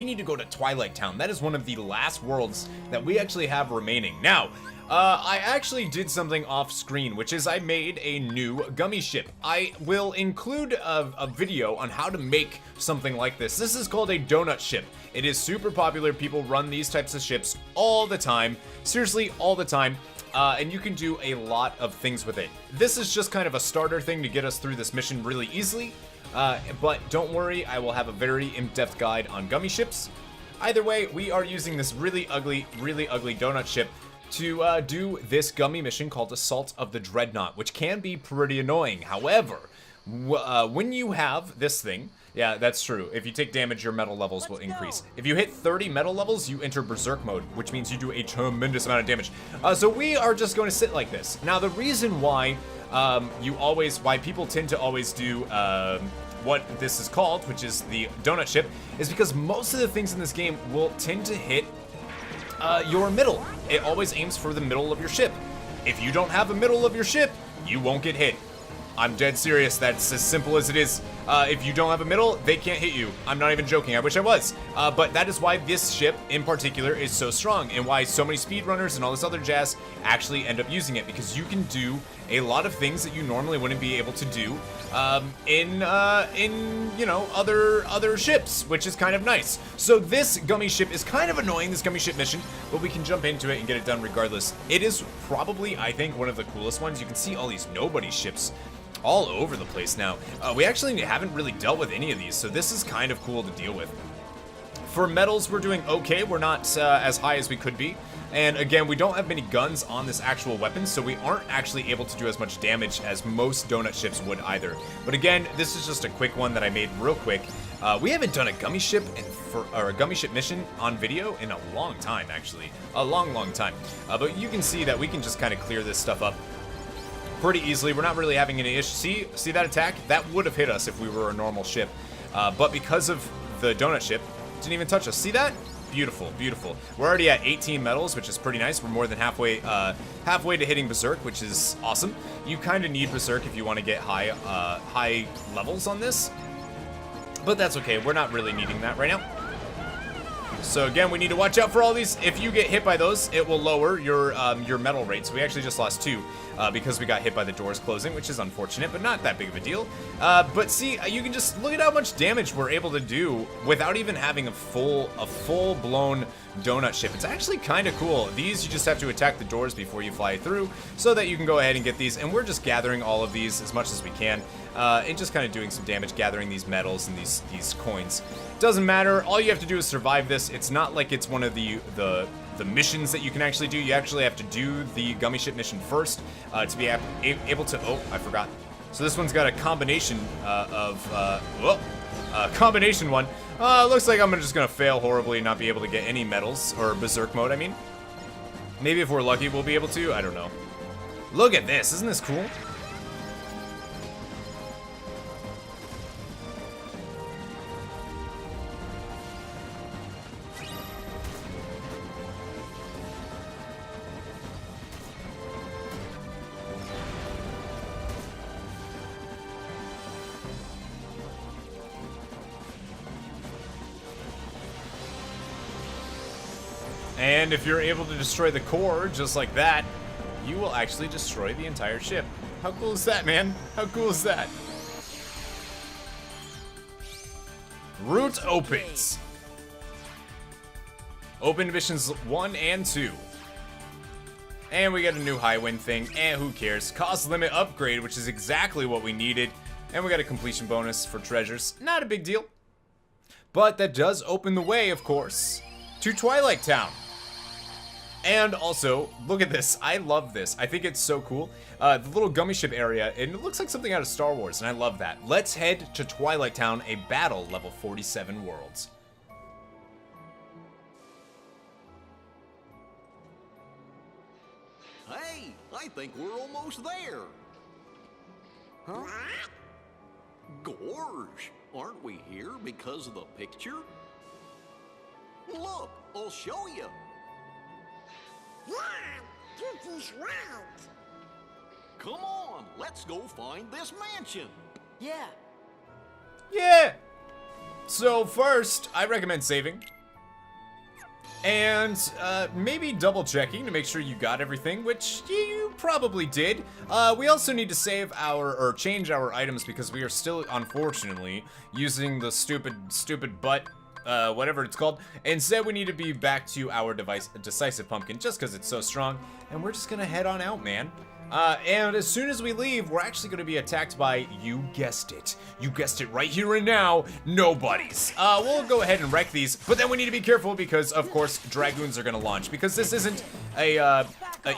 we need to go to Twilight Town. That is one of the last worlds that we actually have remaining. Now, I actually did something off screen, which is I made a new gummy ship. I will include a video on how to make something like this. This is called a donut ship. It is super popular. People run these types of ships all the time. Seriously, all the time. And you can do a lot of things with it. This is just kind of a starter thing to get us through this mission really easily. But don't worry, I will have a very in-depth guide on gummy ships. Either way, we are using this really ugly donut ship to do this gummy mission called Assault of the Dreadnought, which can be pretty annoying. However, when you have this thing, yeah, that's true. If you take damage, your metal levels will increase. If you hit 30 metal levels, you enter Berserk mode, which means you do a tremendous amount of damage. So we are just going to sit like this. Now, the reason why why people tend to always do what this is called, which is the donut ship, is because most of the things in this game will tend to hit your middle. It always aims for the middle of your ship. If you don't have a middle of your ship, you won't get hit. I'm dead serious. That's as simple as it is. If you don't have a middle, they can't hit you. I'm not even joking. I wish I was. But that is why this ship in particular is so strong, and why so many speedrunners and all this other jazz actually end up using it, because you can do a lot of things that you normally wouldn't be able to do in you know, other ships, which is kind of nice. So this gummy ship is kind of annoying, this gummy ship mission, but we can jump into it and get it done regardless. It is probably, I think, one of the coolest ones. You can see all these nobody ships all over the place now. We actually haven't really dealt with any of these, so this is kind of cool to deal with. For medals, we're doing okay. We're not as high as we could be. And again, we don't have many guns on this actual weapon, so we aren't actually able to do as much damage as most donut ships would either. But again, this is just a quick one that I made real quick. We haven't done a gummy ship or a gummy ship mission on video in a long time, actually. A long time. But you can see that we can just kind of clear this stuff up pretty easily. We're not really having any issues. See that attack? That would have hit us if we were a normal ship. But because of the donut ship, it didn't even touch us. See that? Beautiful, beautiful. We're already at 18 medals, which is pretty nice. We're more than halfway to hitting Berserk, which is awesome. You kind of need Berserk if you want to get high levels on this. But that's okay. We're not really needing that right now. So again, we need to watch out for all these. If you get hit by those, it will lower your metal rate. So we actually just lost 2 because we got hit by the doors closing, which is unfortunate, but not that big of a deal. But see, you can just look at how much damage we're able to do without even having a full-blown donut ship. It's actually kind of cool. These, you just have to attack the doors before you fly through so that you can go ahead and get these. And we're just gathering all of these as much as we can and just kind of doing some damage, gathering these medals and these coins. Doesn't matter. All you have to do is survive this. It's not like it's one of the missions that you can actually do. You actually have to do the gummy ship mission first to be able to. Oh, I forgot. So this one's got a combination combination one. Looks like I'm just gonna fail horribly and not be able to get any medals, or Berserk mode, I mean. Maybe if we're lucky, we'll be able to. I don't know. Look at this. Isn't this cool? And if you're able to destroy the core just like that, you will actually destroy the entire ship. How cool is that, man? How cool is that? Route opens. Open missions 1 and 2. And we got a new high wind thing, and who cares? Cost limit upgrade, which is exactly what we needed. And we got a completion bonus for treasures. Not a big deal. But that does open the way, of course, to Twilight Town. And also, look at this. I love this. I think it's so cool. The little gummy ship area, and it looks like something out of Star Wars, and I love that. Let's head to Twilight Town, a battle level 47 worlds. Hey, I think we're almost there. Huh? Gorge, aren't we here because of the picture? Look, I'll show you. Yeah, Goofy's right. Come on, let's go find this mansion. Yeah. Yeah! So first, I recommend saving. And maybe double checking to make sure you got everything, which you probably did. We also need to save or change our items because we are still, unfortunately, using the stupid butt, whatever it's called. Instead, we need to be back to our decisive pumpkin just because it's so strong. And we're just gonna head on out, man. And as soon as we leave, we're actually going to be attacked by, you guessed it right here and now, nobodies. We'll go ahead and wreck these, but then we need to be careful because, of course, dragoons are going to launch. Because this isn't a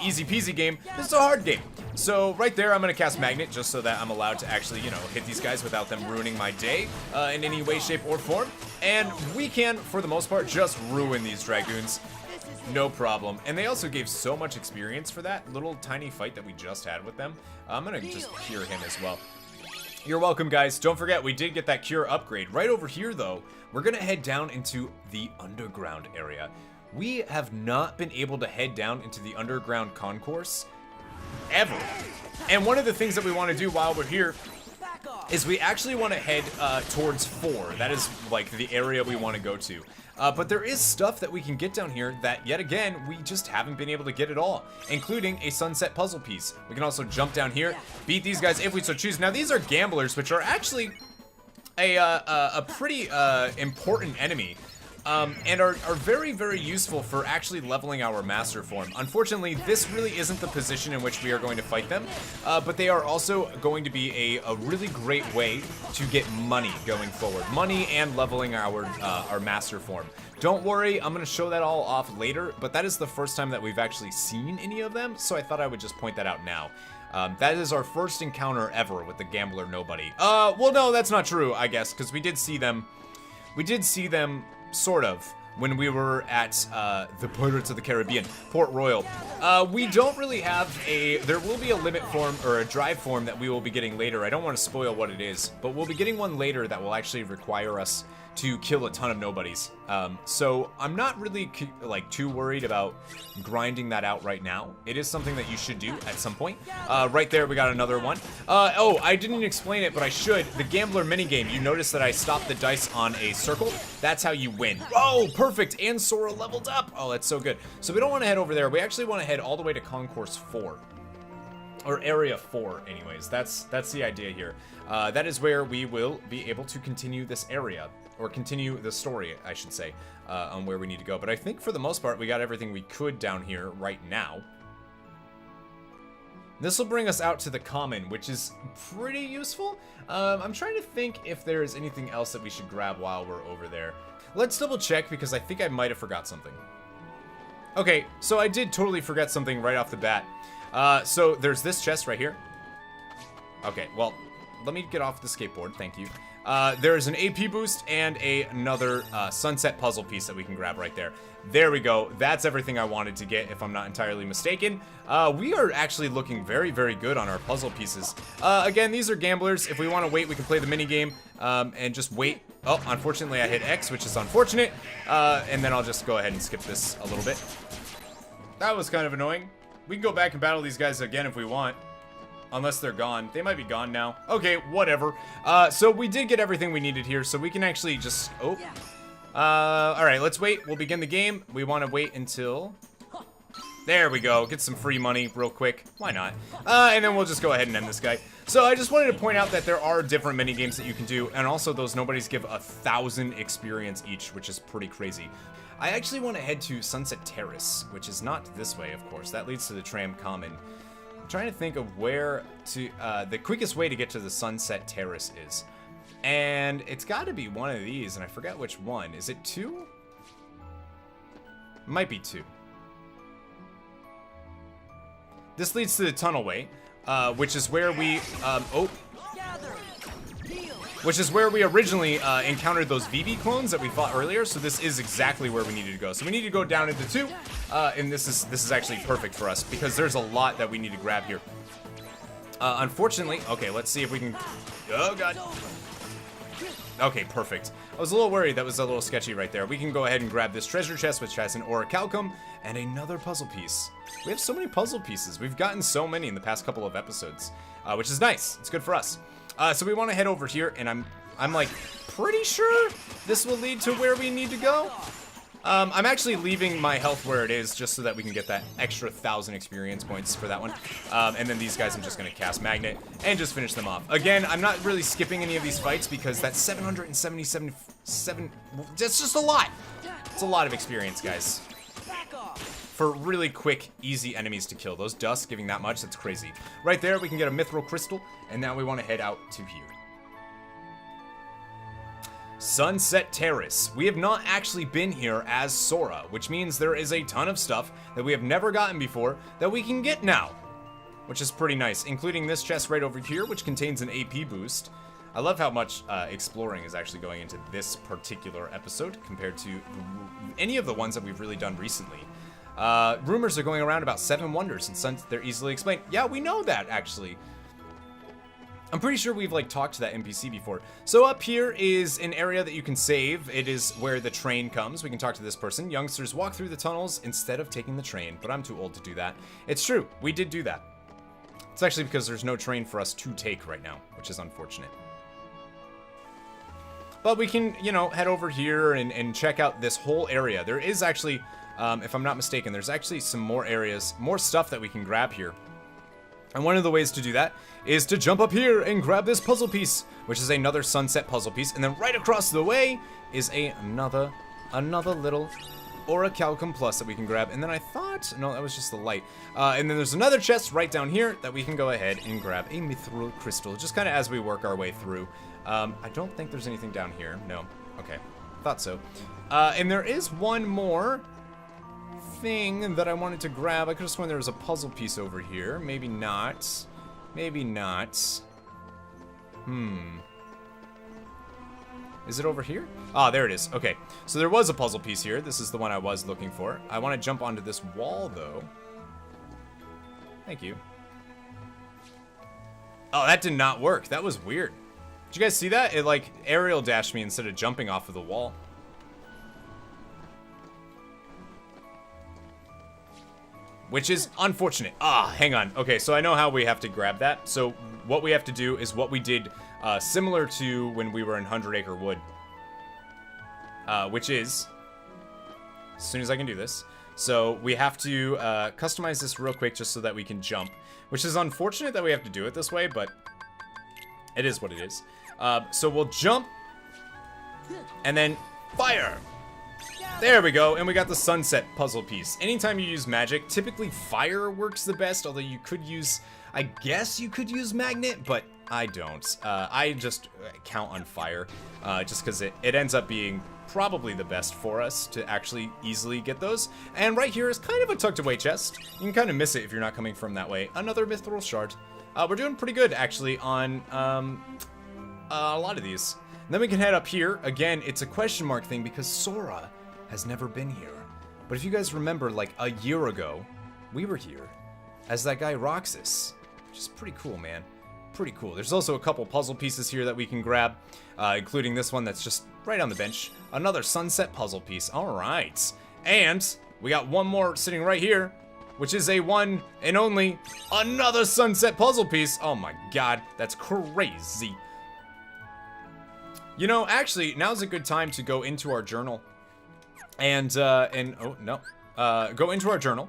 easy peasy game, this is a hard game. So right there, I'm going to cast Magnet just so that I'm allowed to actually, you know, hit these guys without them ruining my day in any way, shape, or form. And we can, for the most part, just ruin these dragoons. No problem. And they also gave so much experience for that little tiny fight that we just had with them. I'm gonna just cure him as well. You're welcome, guys. Don't forget, we did get that cure upgrade. Right over here, though, we're gonna head down into the underground area. We have not been able to head down into the underground concourse ever. And one of the things that we want to do while we're here is we actually want to head towards 4. That is like the area we want to go to. But there is stuff that we can get down here that, yet again, we just haven't been able to get at all, including a sunset puzzle piece. We can also jump down here, beat these guys if we so choose. Now, these are gamblers, which are actually a pretty important enemy. And are very, very useful for actually leveling our master form. Unfortunately, this really isn't the position in which we are going to fight them, but they are also going to be a really great way to get money going forward. Money and leveling our master form. Don't worry, I'm going to show that all off later, but that is the first time that we've actually seen any of them, so I thought I would just point that out now. That is our first encounter ever with the Gambler Nobody. Well, no, that's not true, I guess, because we did see them, sort of, when we were at the Pirates of the Caribbean, Port Royal. We don't really have there will be a limit form, or a drive form that we will be getting later. I don't want to spoil what it is, but we'll be getting one later that will actually require us to kill a ton of nobodies. So I'm not really too worried about grinding that out right now. It is something that you should do at some point. Right there, we got another one. Oh, I didn't explain it, but I should. The Gambler minigame, you notice that I stopped the dice on a circle. That's how you win. Oh, perfect, and Sora leveled up. Oh, that's so good. So we don't want to head over there. We actually want to head all the way to Concourse 4. Or Area 4, anyways. That's the idea here. That is where we will be able to continue this area. Or continue the story, I should say, on where we need to go. But I think for the most part, we got everything we could down here right now. This will bring us out to the common, which is pretty useful. I'm trying to think if there's anything else that we should grab while we're over there. Let's double check, because I think I might have forgot something. Okay, so I did totally forget something right off the bat. So there's this chest right here. Okay, well, let me get off the skateboard, thank you. There's an AP boost and another sunset puzzle piece that we can grab right there. There we go. That's everything I wanted to get, if I'm not entirely mistaken. We are actually looking very, very good on our puzzle pieces. Again, these are gamblers. If we want to wait, we can play the minigame and just wait. Oh, unfortunately, I hit X, which is unfortunate. And then I'll just go ahead and skip this a little bit. That was kind of annoying. We can go back and battle these guys again if we want. Unless they're gone. They might be gone now. Okay, whatever. So we did get everything we needed here, so we can actually just... Oh. Alright, let's wait. We'll begin the game. We want to wait until... There we go. Get some free money real quick. Why not? And then we'll just go ahead and end this guy. So I just wanted to point out that there are different mini-games that you can do, and also those nobodies give 1,000 experience each, which is pretty crazy. I actually want to head to Sunset Terrace, which is not this way, of course. That leads to the Tram Common. Trying to think of where to the quickest way to get to the Sunset Terrace is, and it's got to be one of these, and I forgot which one. Is it 2? Might be 2. This leads to the Tunnelway, which is where we which is where we originally encountered those VB clones that we fought earlier. So this is exactly where we needed to go. So we need to go down into 2, and this is actually perfect for us because there's a lot that we need to grab here. Unfortunately, okay, let's see if we can. Oh god. Okay, perfect. I was a little worried. That was a little sketchy right there. We can go ahead and grab this treasure chest, which has an orichalcum and another puzzle piece. We have so many puzzle pieces. We've gotten so many in the past couple of episodes, which is nice. It's good for us. So we want to head over here, and I'm like pretty sure this will lead to where we need to go. I'm actually leaving my health where it is just so that we can get that extra 1,000 experience points for that one. And then these guys I'm just going to cast Magnet and just finish them off. Again, I'm not really skipping any of these fights because that's 777... That's just a lot. It's a lot of experience, guys. For really quick, easy enemies to kill. Those dust giving that much, that's crazy. Right there, we can get a Mithril Crystal, and now we want to head out to here. Sunset Terrace. We have not actually been here as Sora, which means there is a ton of stuff that we have never gotten before that we can get now, which is pretty nice, including this chest right over here, which contains an AP boost. I love how much exploring is actually going into this particular episode compared to any of the ones that we've really done recently. Rumors are going around about 7 wonders, and since they're easily explained. Yeah, we know that, actually. I'm pretty sure we've, like, talked to that NPC before. So up here is an area that you can save. It is where the train comes. We can talk to this person. Youngsters walk through the tunnels instead of taking the train, but I'm too old to do that. It's true. We did do that. It's actually because there's no train for us to take right now, which is unfortunate. But we can, you know, head over here and check out this whole area. There is actually, if I'm not mistaken, there's actually some more areas, more stuff that we can grab here. And one of the ways to do that is to jump up here and grab this puzzle piece, which is another sunset puzzle piece. And then right across the way is another little Orichalcum Plus that we can grab. And then I thought, no, that was just the light. And then there's another chest right down here that we can go ahead and grab a Mithril Crystal, just kind of as we work our way through. I don't think there's anything down here. No. Okay. Thought so. And there is one more thing that I wanted to grab. I could have sworn there was a puzzle piece over here. Maybe not. Maybe not. Is it over here? Ah, there it is. Okay. So there was a puzzle piece here. This is the one I was looking for. I want to jump onto this wall, though. Thank you. Oh, that did not work. That was weird. Did you guys see that? It, like, aerial dashed me instead of jumping off of the wall. Which is unfortunate. Ah, hang on. Okay, so I know how we have to grab that. So what we have to do is what we did similar to when we were in 100 Acre Wood. Which is, as soon as I can do this. So we have to customize this real quick just so that we can jump. Which is unfortunate that we have to do it this way, but it is what it is. So we'll jump and then fire. There we go, and we got the sunset puzzle piece. Anytime you use magic, typically fire works the best, although you could use, I guess you could use magnet, but I don't. I just count on fire, just because it ends up being probably the best for us to actually easily get those. And right here is kind of a tucked away chest. You can kind of miss it if you're not coming from that way. Another mithril shard. We're doing pretty good, actually, on a lot of these. And then we can head up here. Again, it's a question mark thing because Sora has never been here. But if you guys remember, like a year ago, we were here as that guy Roxas, which is pretty cool, man. Pretty cool. There's also a couple puzzle pieces here that we can grab, including this one that's just right on the bench. Another sunset puzzle piece. All right. And we got one more sitting right here, which is a one and only another sunset puzzle piece. Oh my god, that's crazy. You know, actually, now's a good time to go into our journal. And oh, no. Go into our journal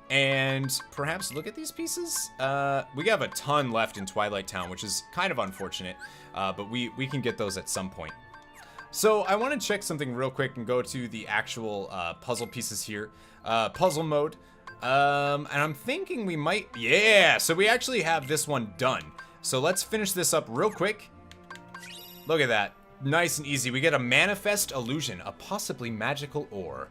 and perhaps look at these pieces. We have a ton left in Twilight Town, which is kind of unfortunate, but we can get those at some point. So I want to check something real quick and go to the actual puzzle pieces here. Puzzle mode. And I'm thinking we might, yeah, so we actually have this one done. So let's finish this up real quick. Look at that. Nice and easy. We get a manifest illusion, a possibly magical ore.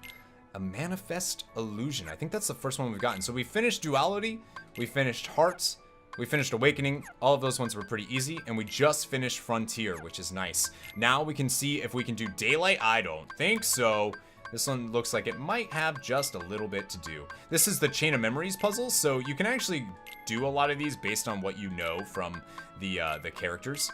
A manifest illusion. I think that's the first one we've gotten. So we finished duality, we finished hearts, we finished awakening. All of those ones were pretty easy, and we just finished frontier, which is nice. Now we can see if we can do daylight. I don't think so. This one looks like it might have just a little bit to do. This is the Chain of Memories puzzle, so you can actually do a lot of these based on what you know from the characters.